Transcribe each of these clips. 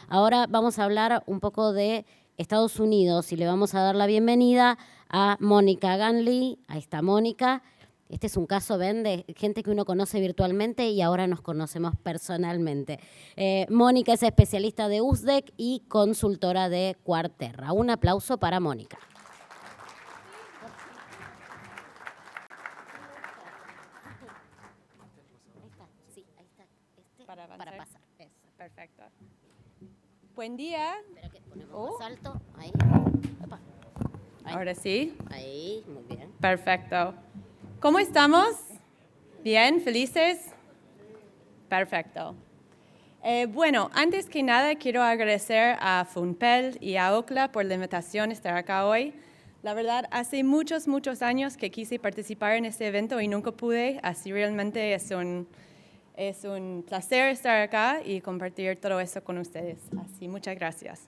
Ahora vamos a hablar un poco de Estados Unidos y le vamos a dar la bienvenida a Mónica Ganley. Ahí está Mónica. Este es un caso, ven, de gente que uno conoce virtualmente y ahora nos conocemos personalmente. Mónica es especialista de USDEC y consultora de Quarterra. Un aplauso para Mónica. Para pasar. Eso, perfecto. Buen día. Espera que ponemos más alto. Ahí. Opa. Ahí. Ahora sí. Ahí, muy bien. Perfecto. ¿Cómo estamos? ¿Bien? ¿Felices? Perfecto. Bueno, antes que nada quiero agradecer a FUNPEL y a OCLA por la invitación a estar acá hoy. La verdad, hace muchos años que quise participar en este evento y nunca pude, así realmente es un placer estar acá y compartir todo eso con ustedes. Así, muchas gracias.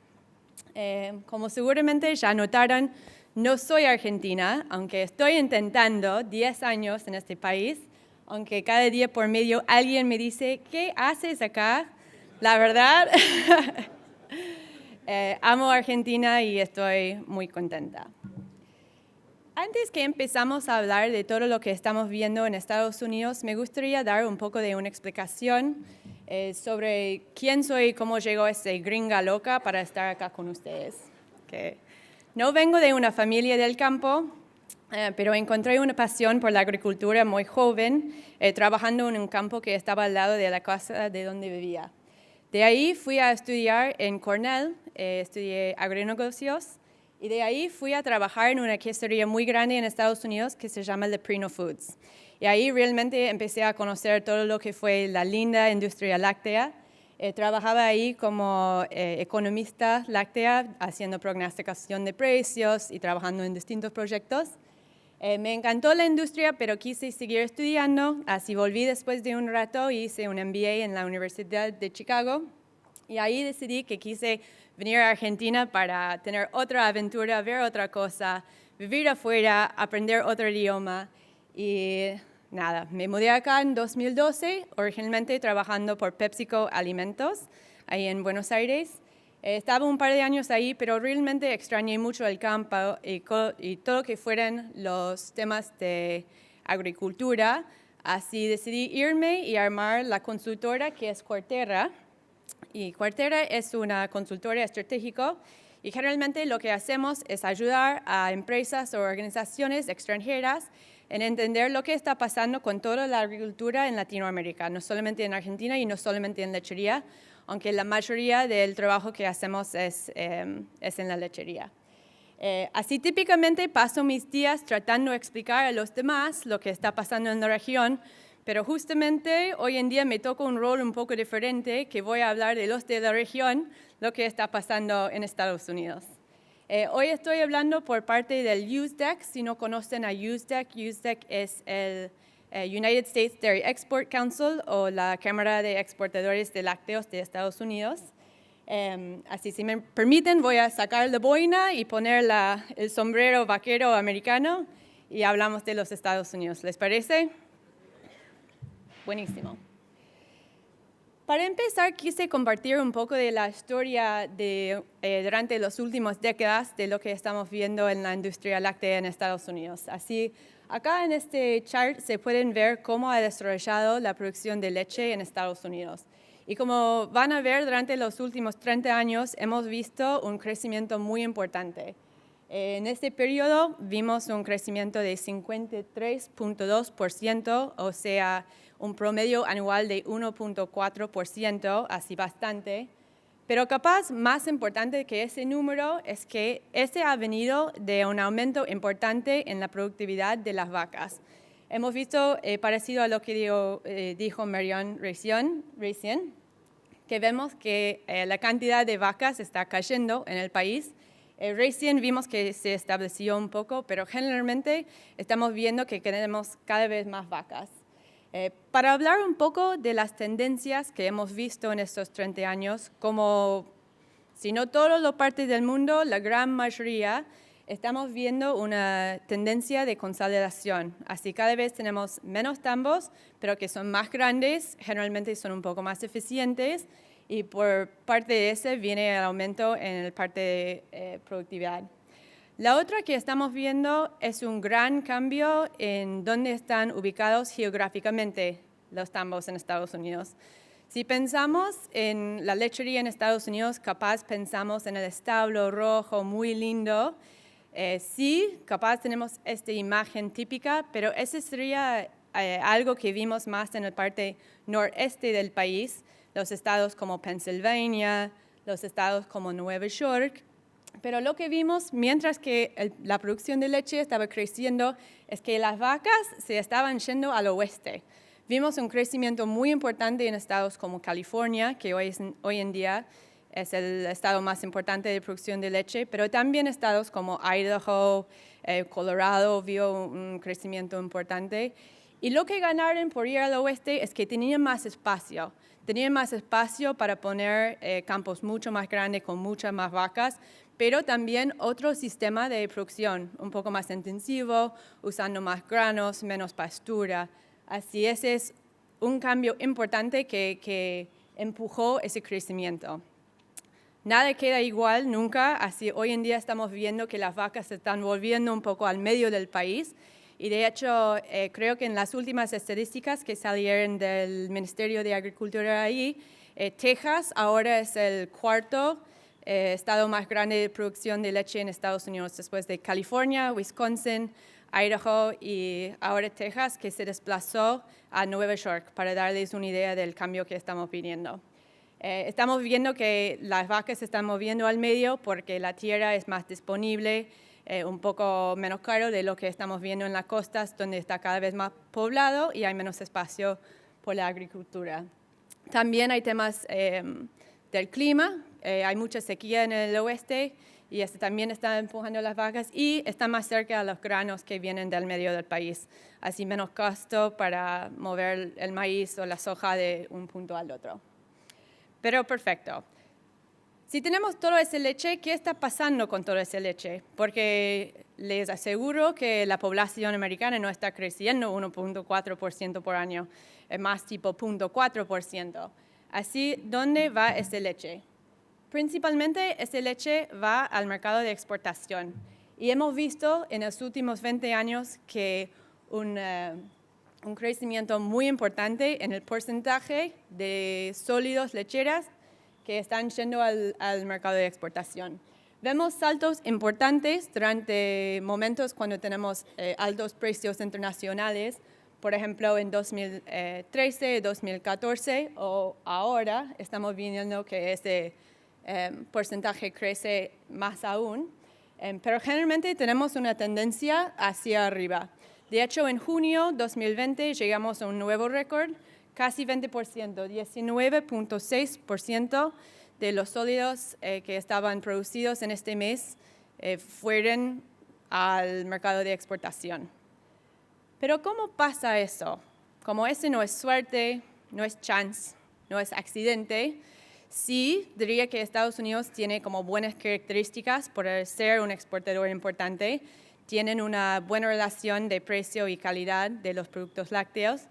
Como seguramente ya notaron, no soy argentina, aunque estoy intentando 10 años en este país, aunque cada día por medio alguien me dice, ¿qué haces acá? La verdad, amo Argentina y estoy muy contenta. Antes que empezamos a hablar de todo lo que estamos viendo en Estados Unidos, me gustaría dar un poco de una explicación sobre quién soy y cómo llegó esta gringa loca para estar acá con ustedes. Okay. No vengo de una familia del campo, pero encontré una pasión por la agricultura muy joven, trabajando en un campo que estaba al lado de la casa de donde vivía. De ahí fui a estudiar en Cornell, estudié agronegocios, y de ahí fui a trabajar en una quesería muy grande en Estados Unidos que se llama Leprino Foods. Y ahí realmente empecé a conocer todo lo que fue la linda industria láctea. Trabajaba ahí como economista láctea, haciendo prognosticación de precios y trabajando en distintos proyectos. Me encantó la industria, pero quise seguir estudiando, así volví después de un rato y hice un MBA en la Universidad de Chicago. Y ahí decidí que quise venir a Argentina para tener otra aventura, ver otra cosa, vivir afuera, aprender otro idioma. Y nada, me mudé acá en 2012, originalmente trabajando por PepsiCo Alimentos, ahí en Buenos Aires. Estaba un par de años ahí, pero realmente extrañé mucho el campo y todo lo que fueran los temas de agricultura. Así decidí irme y armar la consultora que es Quarterra. Y Quarterra es una consultora estratégica y generalmente lo que hacemos es ayudar a empresas o organizaciones extranjeras en entender lo que está pasando con toda la agricultura en Latinoamérica, no solamente en Argentina y no solamente en lechería, aunque la mayoría del trabajo que hacemos es en la lechería. Así típicamente paso mis días tratando de explicar a los demás lo que está pasando en la región, pero justamente hoy en día me toca un rol un poco diferente, que voy a hablar de los de la región, lo que está pasando en Estados Unidos. Hoy estoy hablando por parte del USDEC. Si no conocen a USDEC, USDEC es el United States Dairy Export Council o la Cámara de Exportadores de Lácteos de Estados Unidos. Así, si me permiten, voy a sacar la boina y poner el sombrero vaquero americano y hablamos de los Estados Unidos. ¿Les parece? Buenísimo. Para empezar, quise compartir un poco de la historia durante las últimas décadas de lo que estamos viendo en la industria láctea en Estados Unidos. Así, acá en este chart se pueden ver cómo ha desarrollado la producción de leche en Estados Unidos. Y como van a ver, durante los últimos 30 años hemos visto un crecimiento muy importante. En este periodo vimos un crecimiento de 53.2%, o sea, un promedio anual de 1.4%, así bastante. Pero capaz más importante que ese número es que ese ha venido de un aumento importante en la productividad de las vacas. Hemos visto, parecido a lo que dijo Marion recién, que vemos que la cantidad de vacas está cayendo en el país. Recién vimos que se estableció un poco, pero generalmente estamos viendo que tenemos cada vez más vacas. Para hablar un poco de las tendencias que hemos visto en estos 30 años, como si no todas las partes del mundo, la gran mayoría, estamos viendo una tendencia de consolidación. Así cada vez tenemos menos tambos, pero que son más grandes, generalmente son un poco más eficientes y por parte de ese viene el aumento en la parte de productividad. La otra que estamos viendo es un gran cambio en dónde están ubicados geográficamente los tambos en Estados Unidos. Si pensamos en la lechería en Estados Unidos, capaz pensamos en el establo rojo, muy lindo. Sí, capaz tenemos esta imagen típica, pero ese sería algo que vimos más en la parte noreste del país, los estados como Pennsylvania, los estados como Nueva York. Pero lo que vimos mientras que la producción de leche estaba creciendo es que las vacas se estaban yendo al oeste. Vimos un crecimiento muy importante en estados como California, que hoy en día es el estado más importante de producción de leche, pero también estados como Idaho, Colorado vio un crecimiento importante. Y lo que ganaron por ir al oeste es que tenían más espacio. Tenían más espacio para poner campos mucho más grandes con muchas más vacas, pero también otro sistema de producción un poco más intensivo, usando más granos, menos pastura. Así ese es un cambio importante que empujó ese crecimiento. Nada queda igual nunca, así hoy en día estamos viendo que las vacas se están volviendo un poco al medio del país y de hecho creo que en las últimas estadísticas que salieron del Ministerio de Agricultura ahí, Texas ahora es el cuarto estado más grande de producción de leche en Estados Unidos después de California, Wisconsin, Idaho y ahora Texas, que se desplazó a Nueva York para darles una idea del cambio que estamos viviendo. Estamos viendo que las vacas se están moviendo al medio porque la tierra es más disponible, un poco menos caro de lo que estamos viendo en las costas, donde está cada vez más poblado y hay menos espacio por la agricultura. También hay temas del clima, hay mucha sequía en el oeste y también está empujando las vacas y está más cerca a los granos que vienen del medio del país, así menos costo para mover el maíz o la soja de un punto al otro. Pero perfecto. Si tenemos toda esa leche, ¿qué está pasando con toda esa leche? Porque les aseguro que la población americana no está creciendo 1.4% por año, es más tipo 0.4%. Así, ¿dónde va esa leche? Principalmente esa leche va al mercado de exportación. Y hemos visto en los últimos 20 años que un crecimiento muy importante en el porcentaje de sólidos lecheras que están yendo al mercado de exportación. Vemos saltos importantes durante momentos cuando tenemos altos precios internacionales, por ejemplo, en 2013, 2014 o ahora estamos viendo que ese porcentaje crece más aún, pero generalmente tenemos una tendencia hacia arriba. De hecho, en junio 2020 llegamos a un nuevo récord, casi 20%, 19.6% de los sólidos que estaban producidos en este mes fueron al mercado de exportación. Pero ¿cómo pasa eso? Como ese no es suerte, no es chance, no es accidente, sí diría que Estados Unidos tiene como buenas características por ser un exportador importante. Tienen una buena relación de precio y calidad de los productos lácteos.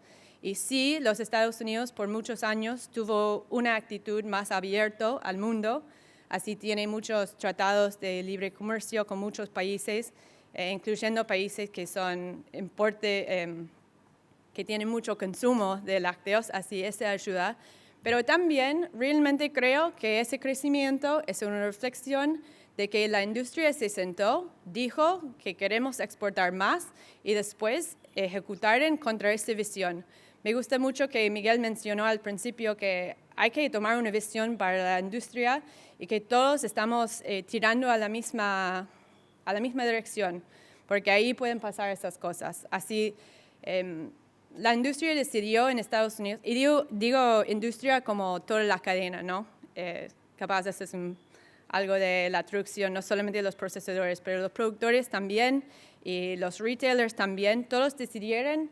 Y sí, los Estados Unidos por muchos años tuvo una actitud más abierta al mundo. Así tiene muchos tratados de libre comercio con muchos países, incluyendo países que son que tienen mucho consumo de lácteos, así esa ayuda. Pero también realmente creo que ese crecimiento es una reflexión de que la industria se sentó, dijo que queremos exportar más y después ejecutaron contra esa visión. Me gusta mucho que Miguel mencionó al principio que hay que tomar una visión para la industria y que todos estamos tirando a la misma dirección, porque ahí pueden pasar esas cosas. Así, la industria decidió en Estados Unidos, y digo industria como toda la cadena, ¿no? Capaz eso es algo de la traducción, no solamente los procesadores, pero los productores también y los retailers también, todos decidieron,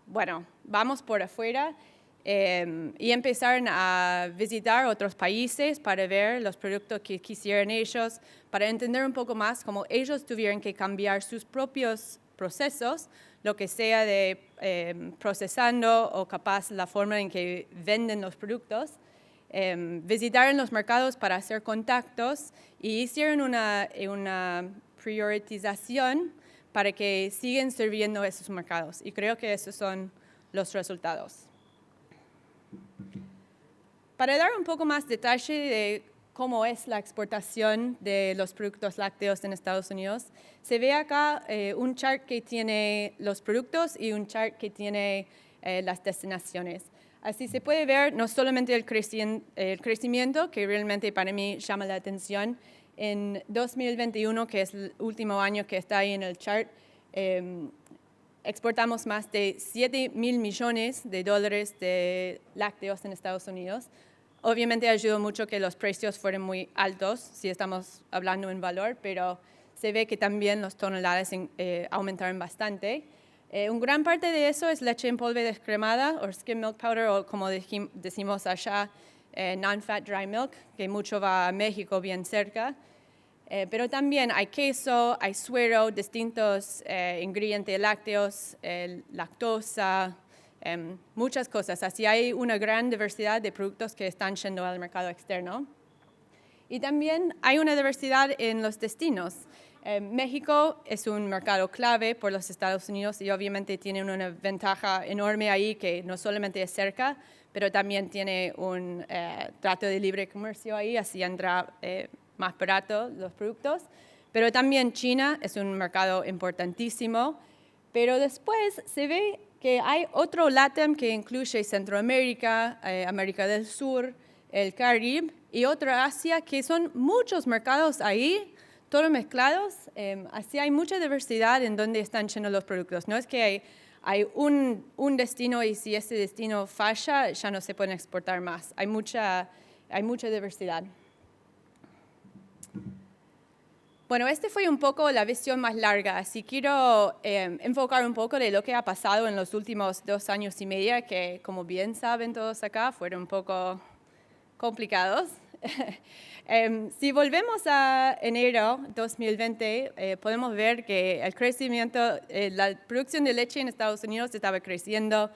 bueno, vamos por afuera y empezaron a visitar otros países para ver los productos que quisieran ellos, para entender un poco más cómo ellos tuvieron que cambiar sus propios procesos, lo que sea de procesando o capaz la forma en que venden los productos. visitaron los mercados para hacer contactos y hicieron una priorización para que sigan sirviendo esos mercados. Y creo que esos son los resultados. Para dar un poco más detalle de cómo es la exportación de los productos lácteos en Estados Unidos, se ve acá un chart que tiene los productos y un chart que tiene las destinaciones. Así se puede ver no solamente el crecimiento, que realmente para mí llama la atención. En 2021, que es el último año que está ahí en el chart, exportamos más de $7,000 millones de lácteos en Estados Unidos. Obviamente ayudó mucho que los precios fueran muy altos, si estamos hablando en valor, pero se ve que también las toneladas aumentaron bastante. Una gran parte de eso es leche en polvo descremada, o skim milk powder, o como decimos allá, non-fat dry milk, que mucho va a México, bien cerca. Pero también hay queso, hay suero, distintos ingredientes lácteos, lactosa, muchas cosas. Así hay una gran diversidad de productos que están yendo al mercado externo. Y también hay una diversidad en los destinos. México es un mercado clave por los Estados Unidos y obviamente tiene una ventaja enorme ahí que no solamente es cerca, pero también tiene un trato de libre comercio ahí, así entra más barato los productos. Pero también China es un mercado importantísimo, pero después se ve que hay otro LATAM que incluye Centroamérica, América del Sur, el Caribe y otra Asia, que son muchos mercados ahí, todos mezclados. Así hay mucha diversidad en donde están yendo los productos. No es que hay un destino y si ese destino falla, ya no se pueden exportar más. Hay mucha diversidad. Bueno, este fue un poco la visión más larga, así quiero enfocar un poco de lo que ha pasado en los últimos 2 años y medio, que como bien saben todos acá, fueron un poco complicados. Si volvemos a enero 2020, podemos ver que el crecimiento, la producción de leche en Estados Unidos estaba creciendo.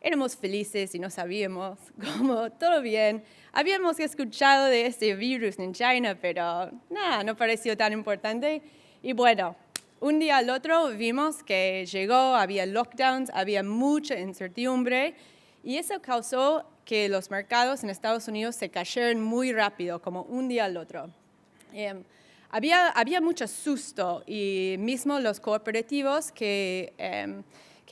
Éramos felices y no sabíamos cómo, todo bien. Habíamos escuchado de este virus en China, pero nada, no pareció tan importante. Y bueno, un día al otro vimos que llegó, había lockdowns, había mucha incertidumbre y eso causó que los mercados en Estados Unidos se cayeron muy rápido, como un día al otro. Había mucho susto y mismo los cooperativos que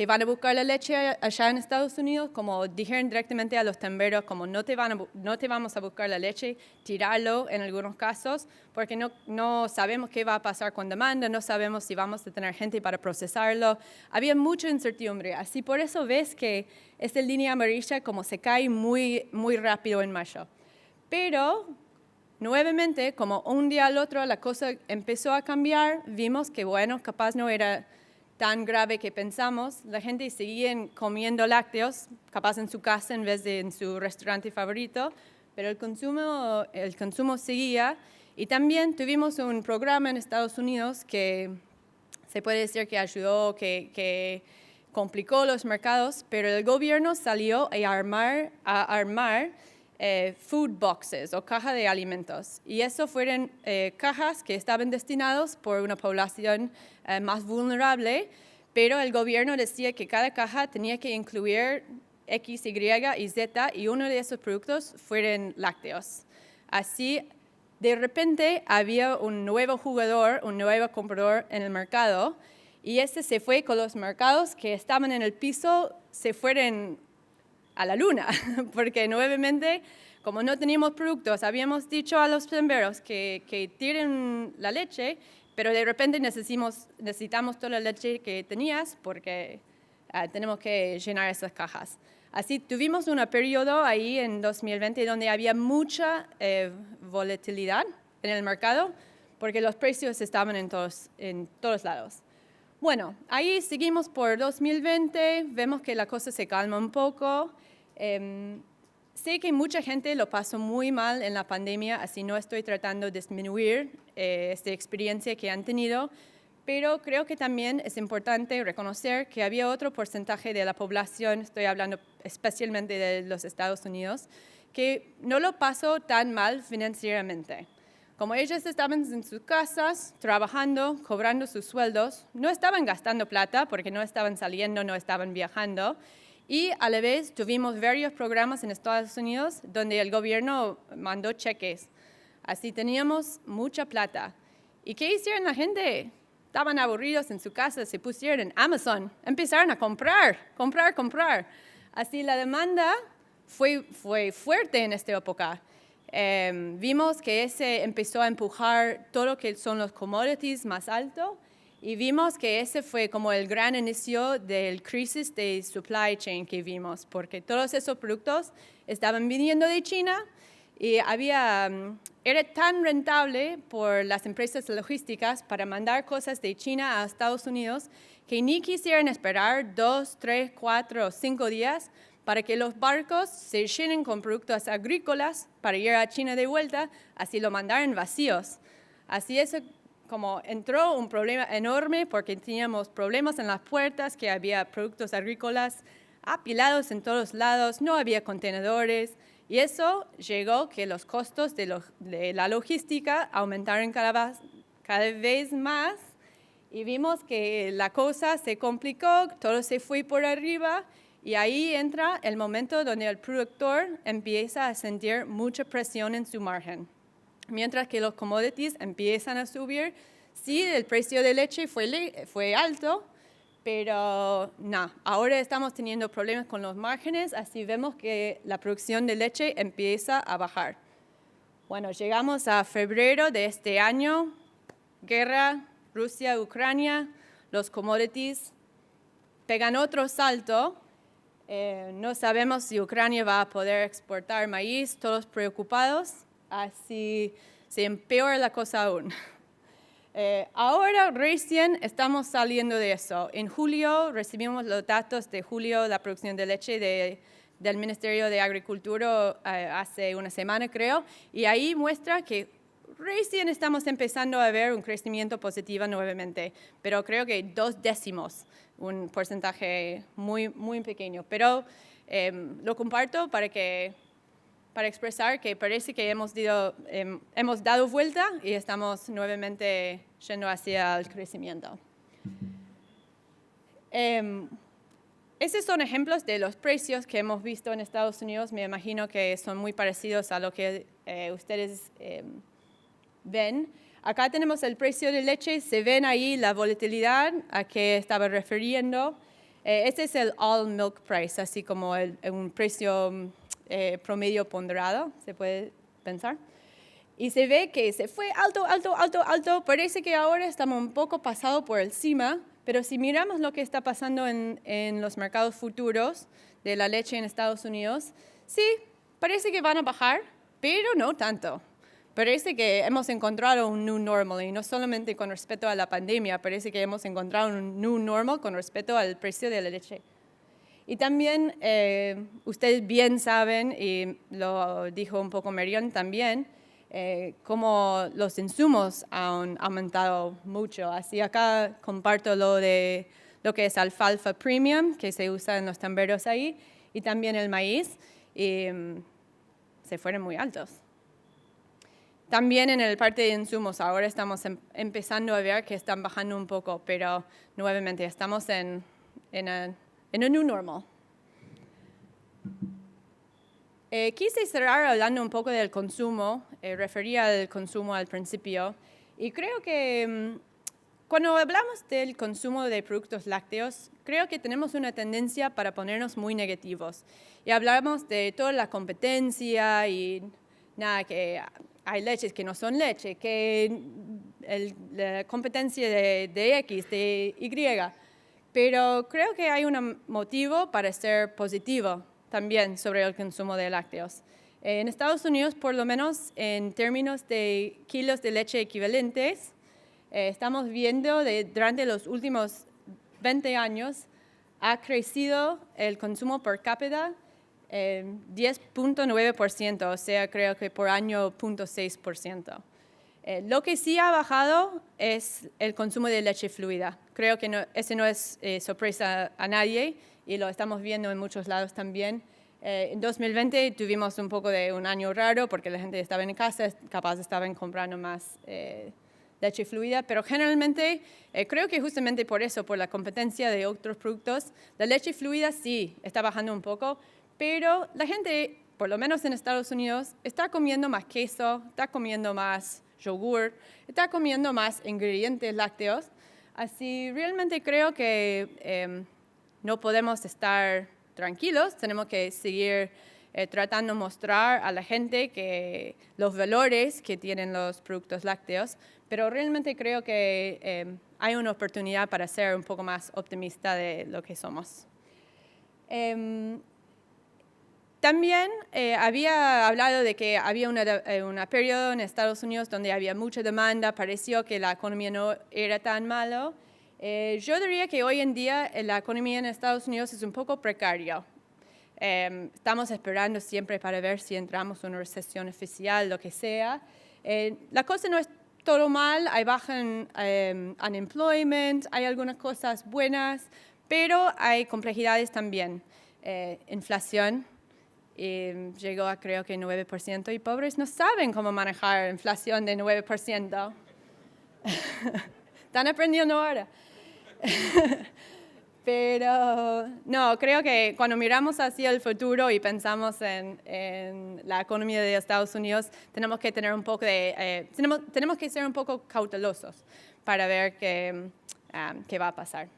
van a buscar la leche allá en Estados Unidos, como dijeron directamente a los tenderos, como no te vamos a buscar la leche, tirarlo en algunos casos, porque no sabemos qué va a pasar con demanda, no sabemos si vamos a tener gente para procesarlo. Había mucha incertidumbre, así por eso ves que esta línea amarilla como se cae muy, muy rápido en mayo. Pero nuevamente, como un día al otro la cosa empezó a cambiar, vimos que bueno, capaz no era tan grave que pensamos. La gente seguía comiendo lácteos, capaz en su casa en vez de en su restaurante favorito, pero el consumo seguía. Y también tuvimos un programa en Estados Unidos que se puede decir que ayudó, que complicó los mercados, pero el gobierno salió a armar food boxes o cajas de alimentos. Y eso fueron cajas que estaban destinados por una población más vulnerable, pero el gobierno decía que cada caja tenía que incluir X, Y y Z, y uno de esos productos fueron lácteos. Así, de repente, había un nuevo jugador, un nuevo comprador en el mercado, y este se fue con los mercados que estaban en el piso, se fueron a la luna, porque nuevamente, como no teníamos productos, habíamos dicho a los tenderos que tiren la leche, pero de repente necesitamos toda la leche que tenías porque tenemos que llenar esas cajas. Así tuvimos un periodo ahí en 2020 donde había mucha volatilidad en el mercado porque los precios estaban en todos lados. Bueno, ahí seguimos por 2020, vemos que la cosa se calma un poco. Sé que mucha gente lo pasó muy mal en la pandemia, así no estoy tratando de disminuir esta experiencia que han tenido, pero creo que también es importante reconocer que había otro porcentaje de la población, estoy hablando especialmente de los Estados Unidos, que no lo pasó tan mal financieramente. Como ellos estaban en sus casas, trabajando, cobrando sus sueldos, no estaban gastando plata porque no estaban saliendo, no estaban viajando. Y a la vez tuvimos varios programas en Estados Unidos donde el gobierno mandó cheques. Así teníamos mucha plata. ¿Y qué hicieron la gente? Estaban aburridos en su casa, se pusieron en Amazon, empezaron a comprar. Así la demanda fue fuerte en esta época. Vimos que ese empezó a empujar todo lo que son los commodities más altos y vimos que ese fue como el gran inicio del crisis de supply chain que vimos, porque todos esos productos estaban viniendo de China y era tan rentable por las empresas logísticas para mandar cosas de China a Estados Unidos que ni quisieran esperar 2, 3, 4 o 5 días para que los barcos se llenen con productos agrícolas para ir a China de vuelta, así lo mandaron vacíos. Así eso como entró un problema enorme porque teníamos problemas en las puertas, que había productos agrícolas apilados en todos lados, no había contenedores, y eso llegó que los costos de la logística aumentaron cada vez más, y vimos que la cosa se complicó, todo se fue por arriba, y ahí entra el momento donde el productor empieza a sentir mucha presión en su margen. Mientras que los commodities empiezan a subir, sí, el precio de leche fue alto, pero no, ahora estamos teniendo problemas con los márgenes, así vemos que la producción de leche empieza a bajar. Bueno, llegamos a febrero de este año, guerra, Rusia, Ucrania, los commodities pegan otro salto. No sabemos si Ucrania va a poder exportar maíz, todos preocupados, así se empeora la cosa aún. Ahora recién estamos saliendo de eso. En julio recibimos los datos de julio, la producción de leche del Ministerio de Agricultura hace una semana creo, y ahí muestra que recién estamos empezando a ver un crecimiento positivo nuevamente, pero creo que 2 décimos, un porcentaje muy, muy pequeño. Pero lo comparto para expresar que parece que hemos dado vuelta y estamos nuevamente yendo hacia el crecimiento. Esos son ejemplos de los precios que hemos visto en Estados Unidos. Me imagino que son muy parecidos a lo que ustedes ven. Acá tenemos el precio de leche, se ven ahí la volatilidad a que estaba refiriendo. Este es el all milk price, así como un precio promedio ponderado, se puede pensar. Y se ve que se fue alto. Parece que ahora estamos un poco pasado por encima, pero si miramos lo que está pasando en los mercados futuros de la leche en Estados Unidos, sí, parece que van a bajar, pero no tanto. Parece que hemos encontrado un new normal, y no solamente con respecto a la pandemia, parece que hemos encontrado un new normal con respecto al precio de la leche. Y también, ustedes bien saben, y lo dijo un poco Marion también, cómo los insumos han aumentado mucho. Así acá comparto lo que es alfalfa premium, que se usa en los tamberos ahí, y también el maíz, y se fueron muy altos. También en el parte de insumos, ahora estamos empezando a ver que están bajando un poco, pero nuevamente estamos en un new normal. Quise cerrar hablando un poco del consumo, refería al consumo al principio, y creo que cuando hablamos del consumo de productos lácteos, creo que tenemos una tendencia para ponernos muy negativos. Y hablamos de toda la competencia y nada, que hay leches que no son leche, que la competencia de X, de Y. Pero creo que hay un motivo para ser positivo también sobre el consumo de lácteos. En Estados Unidos, por lo menos en términos de kilos de leche equivalentes, estamos viendo durante los últimos 20 años ha crecido el consumo per cápita 10.9%, o sea, creo que por año 0.6%. Lo que sí ha bajado es el consumo de leche fluida. Creo que ese no es sorpresa a nadie y lo estamos viendo en muchos lados también. En 2020 tuvimos un poco de un año raro porque la gente estaba en casa, capaz estaban comprando más leche fluida, pero generalmente creo que justamente por eso, por la competencia de otros productos, la leche fluida sí está bajando un poco, pero la gente, por lo menos en Estados Unidos, está comiendo más queso, está comiendo más yogur, está comiendo más ingredientes lácteos, así realmente creo que no podemos estar tranquilos, tenemos que seguir tratando de mostrar a la gente que los valores que tienen los productos lácteos, pero realmente creo que hay una oportunidad para ser un poco más optimista de lo que somos. También había hablado de que había un periodo en Estados Unidos donde había mucha demanda, pareció que la economía no era tan mala. Yo diría que hoy en día la economía en Estados Unidos es un poco precaria. Estamos esperando siempre para ver si entramos en una recesión oficial, lo que sea. La cosa no es todo mal, hay baja unemployment, hay algunas cosas buenas, pero hay complejidades también. Inflación llegó a creo que 9% y pobres no saben cómo manejar inflación de 9%. Están aprendiendo ahora. Pero no, creo que cuando miramos hacia el futuro y pensamos en la economía de Estados Unidos, tenemos que tener un poco tenemos que ser un poco cautelosos para ver qué va a pasar.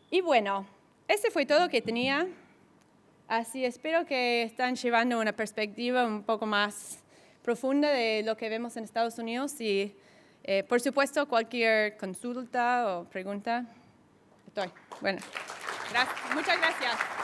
Y bueno, ese fue todo que tenía. Así espero que están llevando una perspectiva un poco más profunda de lo que vemos en Estados Unidos y por supuesto, cualquier consulta o pregunta, estoy. Bueno, muchas gracias.